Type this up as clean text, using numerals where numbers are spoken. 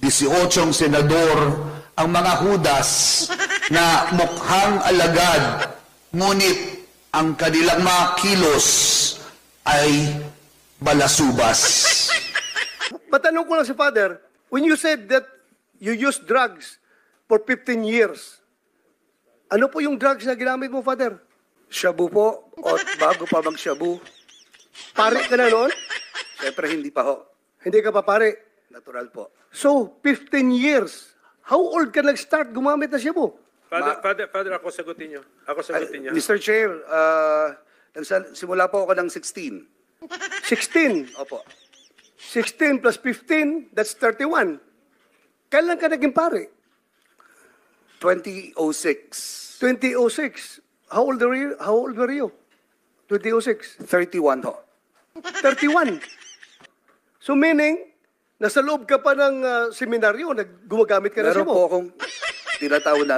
18 senador ang mga hudas na mukhang alagad, ngunit ang kanilang mga kilos ay balasubas. Matanong ko lang si Father, when you said that you used drugs for 15 years, ano po yung drugs na ginamit mo, Father? Shabu po, o bago pa mag-shabu. Pare ka na noon? Siyempre, hindi pa ho. Hindi ka pa pare. Natural po. So, 15 years. How old ka nag-start gumamit na siya po? Father, ako sagutin niyo. Ako sagutin niya. Mr. Chair, simula po ako ng 16. 16. Opo. 16 plus 15, that's 31. Kailan ka naging pare? 2006. 2006. How old were you? How old were you? 2006. 31 ho. 31. So meaning, nasa loob ka pa ng seminaryo, gumagamit ka na siya Meron po mo. akong tinatawag na